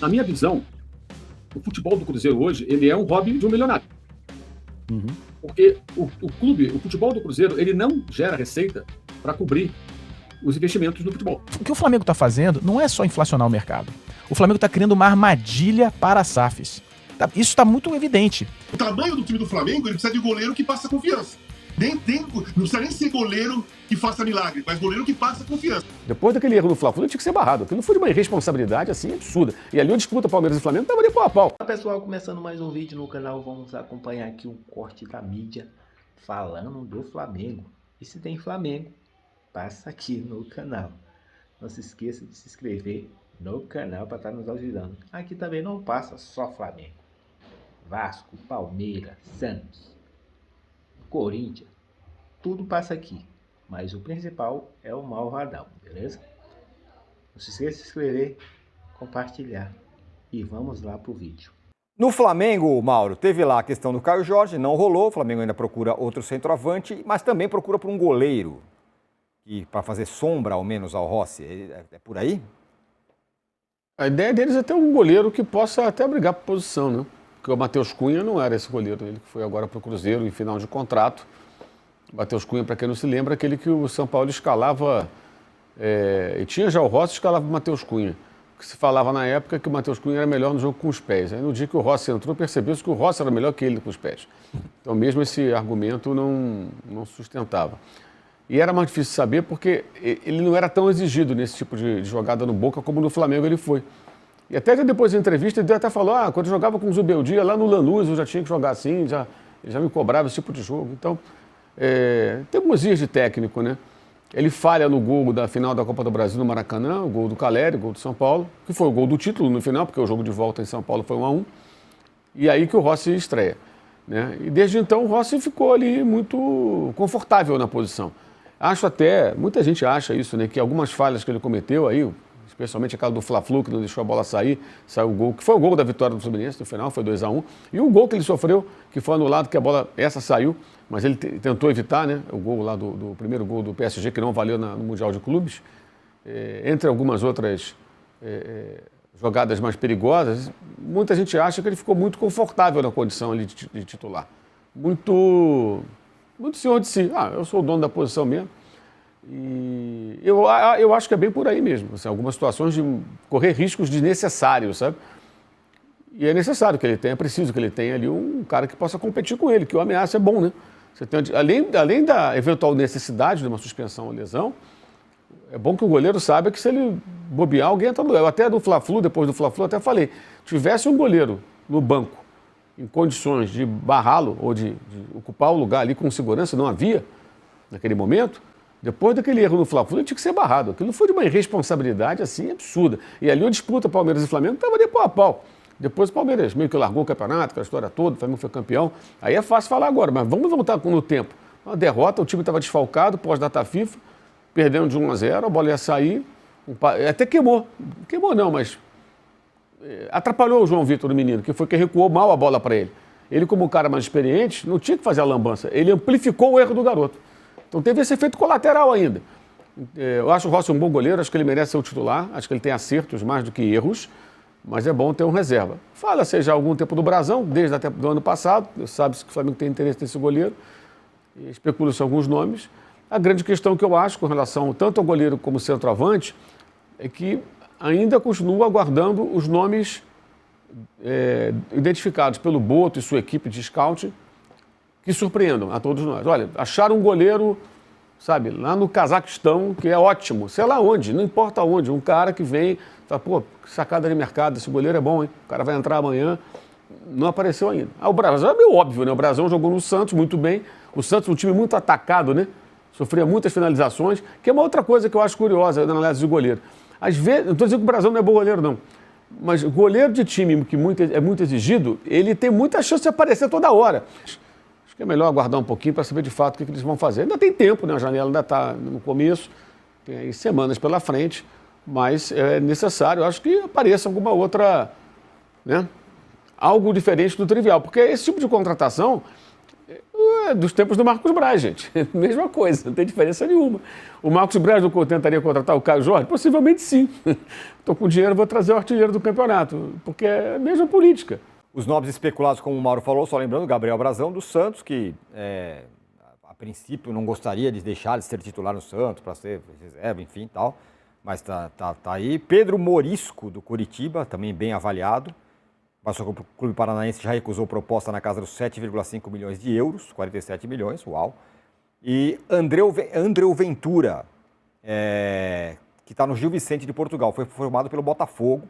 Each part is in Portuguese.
Na minha visão, o futebol do Cruzeiro hoje, ele é um hobby de um milionário. Uhum. Porque o clube, o futebol do Cruzeiro, ele não gera receita para cobrir os investimentos no futebol. O que o Flamengo está fazendo não é só inflacionar o mercado. O Flamengo está criando uma armadilha para as SAFs. Isso está muito evidente. O tamanho do time do Flamengo, ele precisa de goleiro que passa confiança. Não precisa nem ser goleiro que faça milagre, mas goleiro que passa confiança. Depois daquele erro do Fla-Flu, ele tinha que ser barrado. Aquilo não foi de uma irresponsabilidade assim absurda. E ali a disputa Palmeiras e Flamengo estava de pau a pau. Olá pessoal, começando mais um vídeo no canal, vamos acompanhar aqui um corte da mídia falando do Flamengo. E se tem Flamengo, passa aqui no canal. Não se esqueça de se inscrever no canal para estar nos ajudando. Aqui também não passa só Flamengo. Vasco, Palmeiras, Santos, Corinthians, tudo passa aqui. Mas o principal é o Malvadão, beleza? Não se esqueça de se inscrever, compartilhar e vamos lá pro vídeo. No Flamengo, Mauro, teve lá a questão do Caio Jorge, não rolou, o Flamengo ainda procura outro centroavante, mas também procura por um goleiro, para fazer sombra ao menos ao Rossi. É por aí? A ideia deles é ter um goleiro que possa até brigar por posição, né? Porque o Matheus Cunha não era esse goleiro, ele que foi agora para o Cruzeiro em final de contrato. O Matheus Cunha, para quem não se lembra, aquele que o São Paulo escalava, e tinha já o Rossi, escalava o Matheus Cunha. Que se falava na época que o Matheus Cunha era melhor no jogo com os pés. Aí no dia que o Rossi entrou, percebeu-se que o Rossi era melhor que ele com os pés. Então mesmo esse argumento não sustentava. E era mais difícil saber porque ele não era tão exigido nesse tipo de jogada no Boca como no Flamengo ele foi. E até depois da entrevista ele até falou, quando eu jogava com o Zubeldia lá no Lanús eu já tinha que jogar assim, ele já me cobrava esse tipo de jogo. Então, tem algumas ias de técnico, né? Ele falha no gol da final da Copa do Brasil no Maracanã, o gol do Caleri, o gol do São Paulo, que foi o gol do título no final, porque o jogo de volta em São Paulo foi 1-1. E aí que o Rossi estreia, né? E desde então o Rossi ficou ali muito confortável na posição. Acho até, muita gente acha isso, né? Que algumas falhas que ele cometeu aí, especialmente aquela do Fla-Flu, que não deixou a bola sair, saiu o gol, que foi o gol da vitória do Fluminense no final, foi 2-1. E o gol que ele sofreu, que foi anulado, que a bola, essa saiu, mas ele tentou evitar, né? O gol lá do primeiro gol do PSG, que não valeu no Mundial de Clubes. Entre algumas outras jogadas mais perigosas, muita gente acha que ele ficou muito confortável na condição ali de titular. Muito senhor de si. Eu sou o dono da posição mesmo. E eu acho que é bem por aí mesmo. Assim, algumas situações de correr riscos desnecessários, sabe? E é necessário que ele tenha, é preciso que ele tenha ali um cara que possa competir com ele, que o ameaça é bom, né? Você tem, além da eventual necessidade de uma suspensão ou lesão, é bom que o goleiro saiba que se ele bobear, alguém entra no duelo. Até do Fla-Flu, depois do Fla-Flu, até falei, tivesse um goleiro no banco em condições de barrá-lo ou de ocupar o lugar ali com segurança, não havia naquele momento, depois daquele erro no Fla-Flu, ele tinha que ser barrado. Aquilo não foi de uma irresponsabilidade assim absurda. E ali a disputa Palmeiras e Flamengo estava de pau a pau. Depois o Palmeiras meio que largou o campeonato, aquela história toda, o Flamengo foi campeão. Aí é fácil falar agora, mas vamos voltar no tempo. Uma derrota, o time estava desfalcado, pós-data FIFA, perdendo de 1-0, a bola ia sair, até queimou. Queimou não, mas atrapalhou o João Vitor, o menino, que foi quem recuou mal a bola para ele. Ele, como um cara mais experiente, não tinha que fazer a lambança. Ele amplificou o erro do garoto. Então teve esse efeito colateral ainda. Eu acho o Rossi um bom goleiro, acho que ele merece ser o titular, acho que ele tem acertos mais do que erros, mas é bom ter um reserva. Fala-se já há algum tempo do Brasão, desde até do ano passado, sabe-se que o Flamengo tem interesse nesse goleiro, especula-se alguns nomes. A grande questão que eu acho com relação tanto ao goleiro como ao centroavante é que ainda continua aguardando os nomes identificados pelo Boto e sua equipe de scouting que surpreendam a todos nós. Olha, acharam um goleiro, sabe, lá no Cazaquistão, que é ótimo, sei lá onde, não importa onde, um cara que vem, fala, pô, sacada de mercado, esse goleiro é bom, hein? O cara vai entrar amanhã, não apareceu ainda. O Brasão é meio óbvio, né? O Brasão jogou no Santos muito bem, o Santos é um time muito atacado, né? Sofria muitas finalizações, que é uma outra coisa que eu acho curiosa na análise de goleiro. Às vezes, não estou dizendo que o Brasão não é bom goleiro, não, mas goleiro de time que é muito exigido, ele tem muita chance de aparecer toda hora. Acho que é melhor aguardar um pouquinho para saber de fato o que eles vão fazer. Ainda tem tempo, né? A janela ainda está no começo, tem aí semanas pela frente, mas é necessário, acho que apareça alguma outra, né? Algo diferente do trivial, porque esse tipo de contratação dos tempos do Marcos Braz, gente. Mesma coisa, não tem diferença nenhuma. O Marcos Braz não tentaria contratar o Caio Jorge? Possivelmente sim. Estou com dinheiro, vou trazer o artilheiro do campeonato, porque é a mesma política. Os nomes especulados, como o Mauro falou, só lembrando, Gabriel Brazão do Santos, que a princípio não gostaria de deixar de ser titular no Santos, para ser reserva, enfim, tal, mas tá aí. Pedro Morisco, do Coritiba, também bem avaliado. Mas o Clube Paranaense já recusou proposta na casa dos 7,5 milhões de euros, 47 milhões, uau. E Andreu Ventura, que está no Gil Vicente de Portugal, foi formado pelo Botafogo.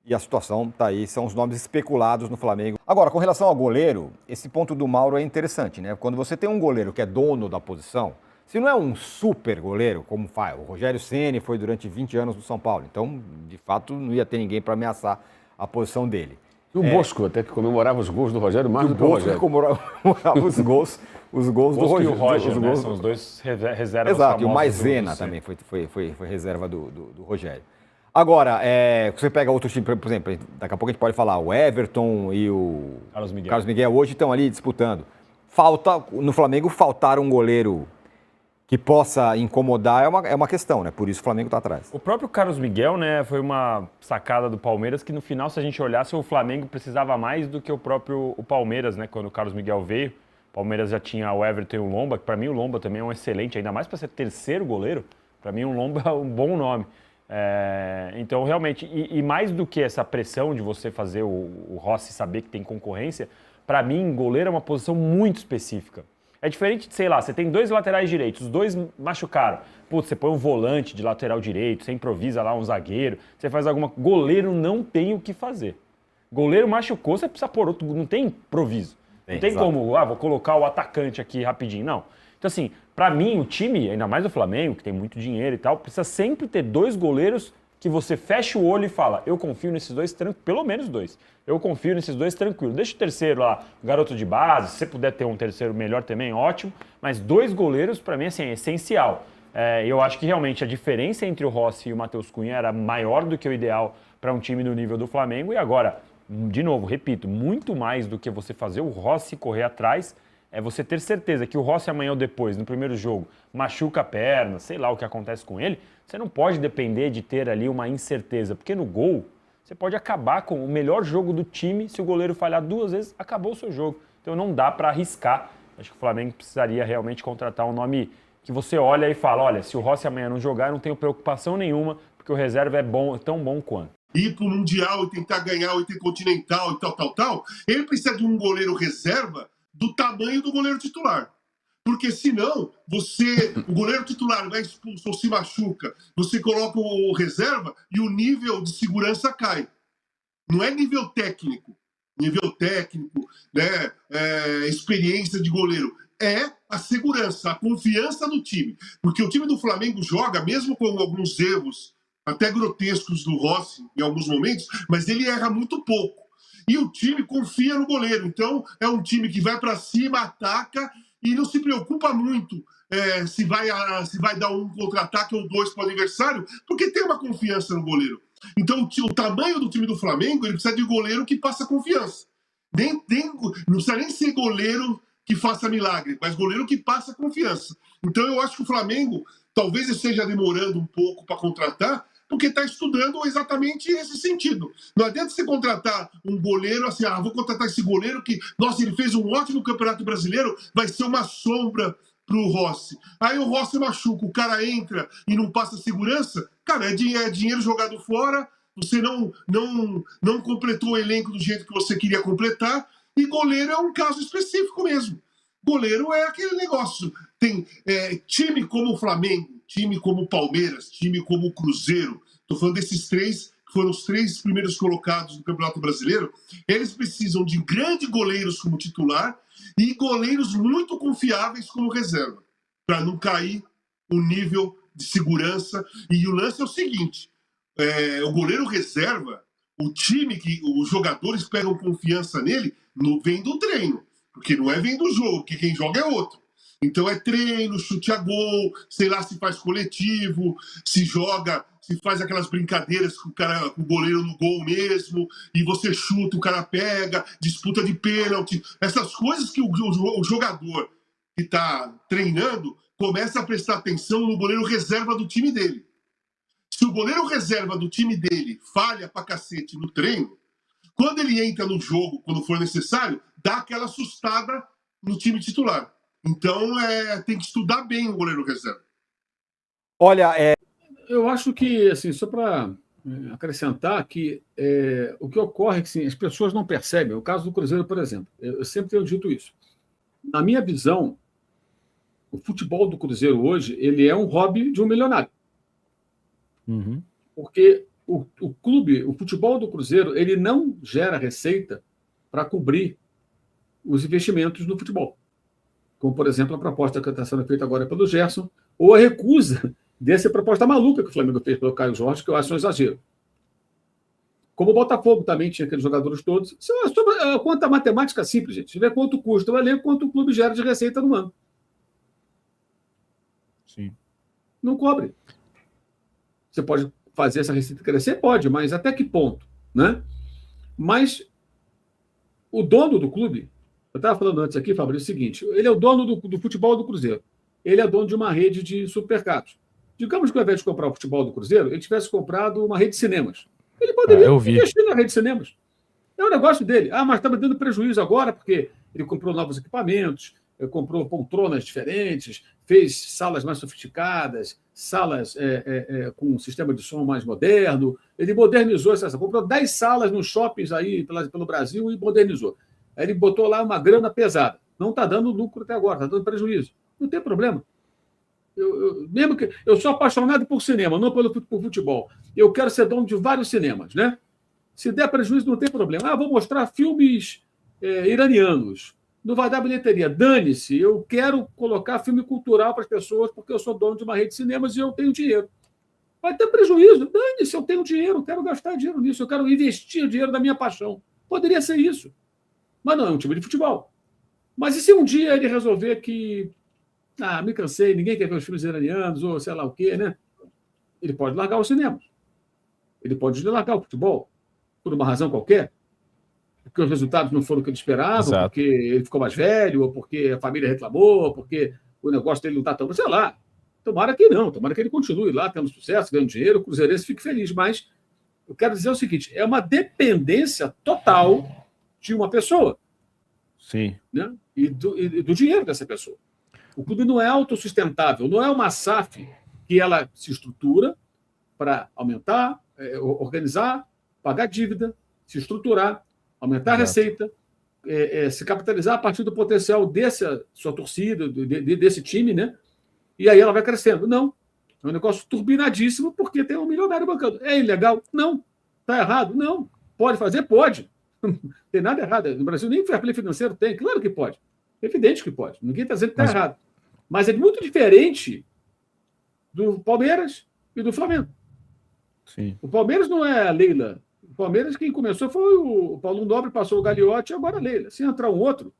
E a situação está aí, são os nomes especulados no Flamengo. Agora, com relação ao goleiro, esse ponto do Mauro é interessante, né? Quando você tem um goleiro que é dono da posição, se não é um super goleiro, como faz, o Rogério Ceni foi durante 20 anos no São Paulo, então, de fato, não ia ter ninguém para ameaçar a posição dele. E o Bosco, até que comemorava os gols do Rogério mais do que o Rogério. Comemorava os gols do Rogério. E o Roger, né? São os dois reservas. Exato, e o Maisena também foi reserva do Rogério. Agora, você pega outro time, por exemplo, daqui a pouco a gente pode falar, o Everton e o Carlos Miguel hoje estão ali disputando. No Flamengo, faltar um goleiro que possa incomodar é uma questão, né? Por isso o Flamengo está atrás. O próprio Carlos Miguel, né, foi uma sacada do Palmeiras que no final, se a gente olhasse, o Flamengo precisava mais do que o próprio Palmeiras, né? Quando o Carlos Miguel veio, o Palmeiras já tinha o Everton e o Lomba, que para mim o Lomba também é um excelente, ainda mais para ser terceiro goleiro, para mim o Lomba é um bom nome. Então, realmente, e mais do que essa pressão de você fazer o Rossi saber que tem concorrência, para mim, goleiro é uma posição muito específica. É diferente de, sei lá, você tem dois laterais direitos, os dois machucaram. Putz, você põe um volante de lateral direito, você improvisa lá um zagueiro, você faz alguma... Goleiro não tem o que fazer. Goleiro machucou, você precisa pôr outro... Não tem improviso. Não tem como, vou colocar o atacante aqui rapidinho. Não. Então, assim, pra mim, o time, ainda mais o Flamengo, que tem muito dinheiro e tal, precisa sempre ter dois goleiros que você fecha o olho e fala, eu confio nesses dois, pelo menos dois. Eu confio nesses dois tranquilo. Deixa o terceiro lá, o garoto de base, se você puder ter um terceiro melhor também, ótimo. Mas dois goleiros, para mim, assim, é essencial. Eu acho que realmente a diferença entre o Rossi e o Matheus Cunha era maior do que o ideal para um time do nível do Flamengo. E agora, de novo, repito, muito mais do que você fazer o Rossi correr atrás, é você ter certeza que o Rossi amanhã ou depois, no primeiro jogo, machuca a perna, sei lá o que acontece com ele, você não pode depender de ter ali uma incerteza, porque no gol você pode acabar com o melhor jogo do time, se o goleiro falhar 2 vezes, acabou o seu jogo. Então não dá para arriscar. Acho que o Flamengo precisaria realmente contratar um nome que você olha e fala, olha, se o Rossi amanhã não jogar, eu não tenho preocupação nenhuma, porque o reserva é bom, tão bom quanto. Ir para o Mundial e tentar ganhar o Intercontinental e tal, ele precisa de um goleiro reserva do tamanho do goleiro titular. Porque senão, o goleiro titular vai expulso ou se machuca, você coloca o reserva e o nível de segurança cai. Não é nível técnico, né, experiência de goleiro. É a segurança, a confiança no time. Porque o time do Flamengo joga, mesmo com alguns erros, até grotescos do Rossi em alguns momentos, mas ele erra muito pouco. E o time confia no goleiro. Então, é um time que vai para cima, ataca e não se preocupa muito se vai dar um contra-ataque ou 2 para o adversário, porque tem uma confiança no goleiro. Então, o tamanho do time do Flamengo, ele precisa de goleiro que passa confiança. Não precisa nem ser goleiro que faça milagre, mas goleiro que passa confiança. Então, eu acho que o Flamengo talvez esteja demorando um pouco para contratar, porque está estudando exatamente esse sentido. Não adianta você contratar um goleiro assim, vou contratar esse goleiro que, nossa, ele fez um ótimo Campeonato Brasileiro, vai ser uma sombra para o Rossi. Aí o Rossi machuca, o cara entra e não passa segurança, cara, é dinheiro jogado fora, você não completou o elenco do jeito que você queria completar, e goleiro é um caso específico mesmo. Goleiro é aquele negócio. Tem time como o Flamengo, time como o Palmeiras, time como o Cruzeiro, estou falando desses 3, que foram os 3 primeiros colocados no Campeonato Brasileiro, eles precisam de grandes goleiros como titular e goleiros muito confiáveis como reserva, para não cair o nível de segurança. E o lance é o seguinte, o goleiro reserva, o time que os jogadores pegam confiança nele, não vem do treino, porque não vem do jogo, porque quem joga é outro. Então é treino, chute a gol, sei lá se faz coletivo, se joga se faz aquelas brincadeiras com o goleiro no gol mesmo, e você chuta, o cara pega, disputa de pênalti, essas coisas que o jogador que está treinando começa a prestar atenção no goleiro reserva do time dele. Se o goleiro reserva do time dele falha pra cacete no treino, quando ele entra no jogo, quando for necessário, dá aquela assustada no time titular. Então, tem que estudar bem o goleiro reserva. Olha, Eu acho que, assim, só para acrescentar que o que ocorre é que assim, as pessoas não percebem. O caso do Cruzeiro, por exemplo, eu sempre tenho dito isso. Na minha visão, o futebol do Cruzeiro hoje ele é um hobby de um milionário. Uhum. Porque o clube, o futebol do Cruzeiro, ele não gera receita para cobrir os investimentos no futebol. Como, por exemplo, a proposta que está sendo feita agora pelo Gerson, ou a recusa dessa proposta maluca que o Flamengo fez pelo Caio Jorge, que eu acho um exagero. Como o Botafogo também tinha aqueles jogadores todos. Isso é conta matemática simples, gente. Se vê quanto custa o elenco, quanto o clube gera de receita no ano. Sim. Não cobre. Você pode fazer essa receita crescer? Pode, mas até que ponto? Né? Mas o dono do clube, eu estava falando antes aqui, Fabrício, é o seguinte, ele é o dono do futebol do Cruzeiro. Ele é dono de uma rede de supermercados. Digamos que ao invés de comprar o futebol do Cruzeiro, ele tivesse comprado uma rede de cinemas. Ele poderia investir na rede de cinemas. É o negócio dele. Mas está me dando prejuízo agora porque ele comprou novos equipamentos, comprou poltronas diferentes, fez salas mais sofisticadas, salas com um sistema de som mais moderno. Ele modernizou essa. Comprou 10 salas nos shoppings aí pelo Brasil e modernizou. Aí ele botou lá uma grana pesada. Não está dando lucro até agora, está dando prejuízo. Não tem problema. Mesmo que eu sou apaixonado por cinema, não por futebol. Eu quero ser dono de vários cinemas, né? Se der prejuízo, não tem problema. Vou mostrar filmes iranianos. Não vai dar bilheteria. Dane-se, eu quero colocar filme cultural para as pessoas porque eu sou dono de uma rede de cinemas e eu tenho dinheiro. Vai ter prejuízo. Dane-se, eu tenho dinheiro, eu quero gastar dinheiro nisso, eu quero investir o dinheiro da minha paixão. Poderia ser isso. Mas não é um time de futebol. Mas e se um dia ele resolver que me cansei, ninguém quer ver os filmes iranianos, ou sei lá o quê, né? Ele pode largar o cinema. Ele pode largar o futebol, por uma razão qualquer, porque os resultados não foram o que ele esperava, Exato. porque ele ficou mais velho, ou porque a família reclamou, ou porque o negócio dele não está tão... Sei lá. Tomara que não, tomara que ele continue lá, tendo sucesso, ganhando dinheiro, o Cruzeirense fique feliz. Mas eu quero dizer o seguinte, é uma dependência total de uma pessoa. Sim. Né? E do dinheiro dessa pessoa. O clube não é autossustentável, não é uma SAF que ela se estrutura para aumentar, organizar, pagar dívida, se estruturar, aumentar a receita, se capitalizar a partir do potencial dessa sua torcida, desse time, né? E aí ela vai crescendo. Não. É um negócio turbinadíssimo porque tem um milionário bancando. É ilegal? Não. Está errado? Não. Pode fazer? Pode. Não tem nada errado. No Brasil nem fair play financeiro tem. Claro que pode. É evidente que pode. Ninguém está dizendo que está errado. Mas é muito diferente do Palmeiras e do Flamengo. Sim. O Palmeiras não é a Leila. O Palmeiras, quem começou foi o Paulo Nobre, passou o Gagliotti e agora a Leila. Se entrar um outro,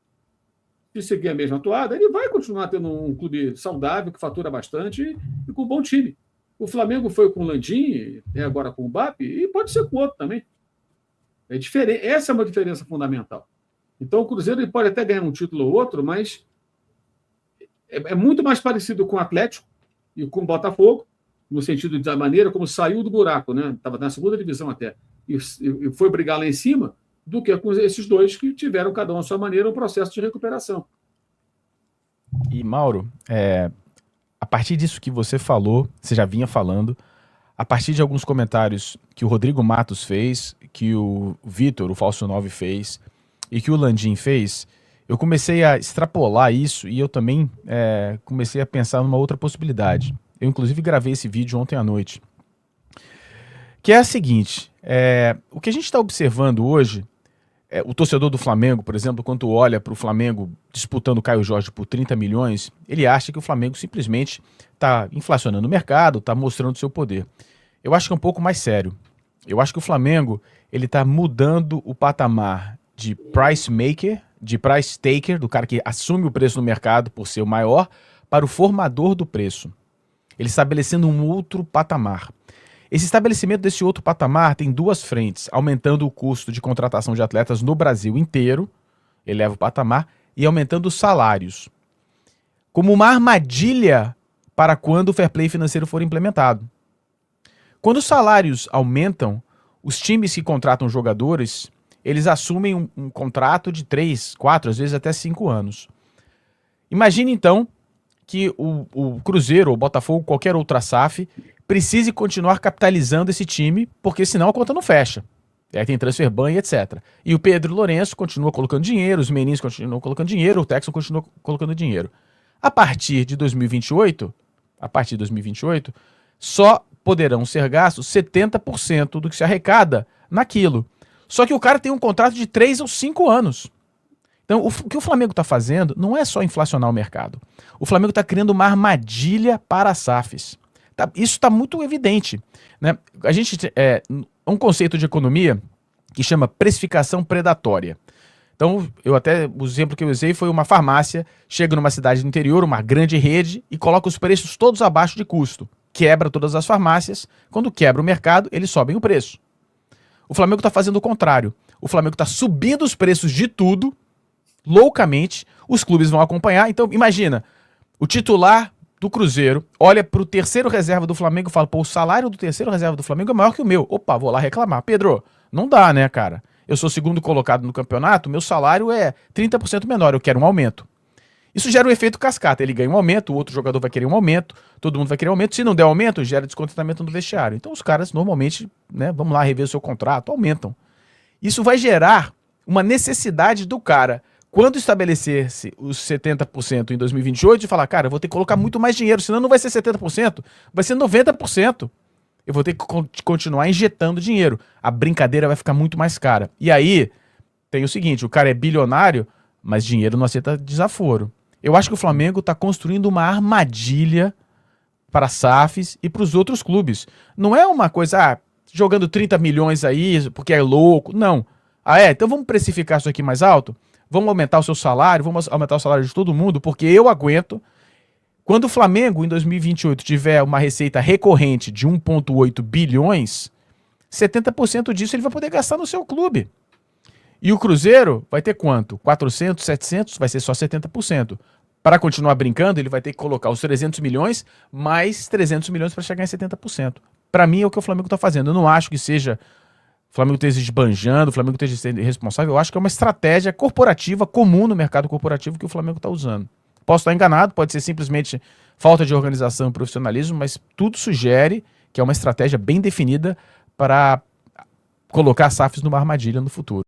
se seguir a mesma atuada, ele vai continuar tendo um clube saudável, que fatura bastante e com um bom time. O Flamengo foi com o Landim, agora com o BAP, e pode ser com outro também. É diferente. Essa é uma diferença fundamental. Então, o Cruzeiro ele pode até ganhar um título ou outro, mas é muito mais parecido com o Atlético e com o Botafogo, no sentido da maneira como saiu do buraco, né? Estava na segunda divisão até, e foi brigar lá em cima, do que com esses dois que tiveram, cada um à sua maneira, um processo de recuperação. E, Mauro, a partir disso que você falou, você já vinha falando, a partir de alguns comentários que o Rodrigo Matos fez, que o Vitor, o Falso 9, fez, e que o Landim fez, eu comecei a extrapolar isso e eu também comecei a pensar numa outra possibilidade. Eu, inclusive, gravei esse vídeo ontem à noite. Que é a seguinte, o que a gente está observando hoje, o torcedor do Flamengo, por exemplo, quando olha para o Flamengo disputando o Caio Jorge por 30 milhões, ele acha que o Flamengo simplesmente está inflacionando o mercado, está mostrando seu poder. Eu acho que é um pouco mais sério. Eu acho que o Flamengo está mudando o patamar de price maker, de price taker, do cara que assume o preço no mercado por ser o maior, para o formador do preço. Ele estabelecendo um outro patamar. Esse estabelecimento desse outro patamar tem duas frentes, aumentando o custo de contratação de atletas no Brasil inteiro, eleva o patamar, e aumentando os salários. Como uma armadilha para quando o fair play financeiro for implementado. Quando os salários aumentam, os times que contratam jogadores, eles assumem um contrato de 3, 4, às vezes até 5 anos. Imagine então que o Cruzeiro, ou Botafogo, qualquer outra SAF, precise continuar capitalizando esse time, porque senão a conta não fecha. Aí tem transfer ban e etc. E o Pedro Lourenço continua colocando dinheiro, os meninos continuam colocando dinheiro, o Texon continua colocando dinheiro. A partir de 2028, só poderão ser gastos 70% do que se arrecada naquilo. Só que o cara tem um contrato de 3 ou 5 anos. Então, o que o Flamengo está fazendo não é só inflacionar o mercado. O Flamengo está criando uma armadilha para as SAFs. Isso está muito evidente, né? A gente um conceito de economia que chama precificação predatória. Então, o exemplo que eu usei foi uma farmácia, chega numa cidade do interior, uma grande rede, e coloca os preços todos abaixo de custo. Quebra todas as farmácias. Quando quebra o mercado, eles sobem o preço. O Flamengo está fazendo o contrário. O Flamengo está subindo os preços de tudo, loucamente, os clubes vão acompanhar. Então, imagina, o titular do Cruzeiro olha para o terceiro reserva do Flamengo e fala, pô, o salário do terceiro reserva do Flamengo é maior que o meu. Opa, vou lá reclamar. Pedro, não dá, né, cara? Eu sou segundo colocado no campeonato, meu salário é 30% menor, eu quero um aumento. Isso gera um efeito cascata, ele ganha um aumento, o outro jogador vai querer um aumento, todo mundo vai querer um aumento, se não der aumento, gera descontentamento no vestiário. Então os caras normalmente, né, vamos lá rever o seu contrato, aumentam. Isso vai gerar uma necessidade do cara, quando estabelecer-se os 70% em 2028, de falar, cara, eu vou ter que colocar muito mais dinheiro, senão não vai ser 70%, vai ser 90%. Eu vou ter que continuar injetando dinheiro. A brincadeira vai ficar muito mais cara. E aí, tem o seguinte, o cara é bilionário, mas dinheiro não aceita desaforo. Eu acho que o Flamengo está construindo uma armadilha para SAFs e para os outros clubes. Não é uma coisa, jogando 30 milhões aí, porque é louco. Não. Então vamos precificar isso aqui mais alto? Vamos aumentar o seu salário, vamos aumentar o salário de todo mundo, porque eu aguento. Quando o Flamengo, em 2028, tiver uma receita recorrente de 1,8 bilhões, 70% disso ele vai poder gastar no seu clube. E o Cruzeiro vai ter quanto? 400, 700? Vai ser só 70%. Para continuar brincando, ele vai ter que colocar os 300 milhões mais 300 milhões para chegar em 70%. Para mim é o que o Flamengo está fazendo. Eu não acho que seja o Flamengo esteja esbanjando, o Flamengo esteja sendo irresponsável. Eu acho que é uma estratégia corporativa comum no mercado corporativo que o Flamengo está usando. Posso estar enganado, pode ser simplesmente falta de organização e profissionalismo, mas tudo sugere que é uma estratégia bem definida para colocar as SAFs numa armadilha no futuro.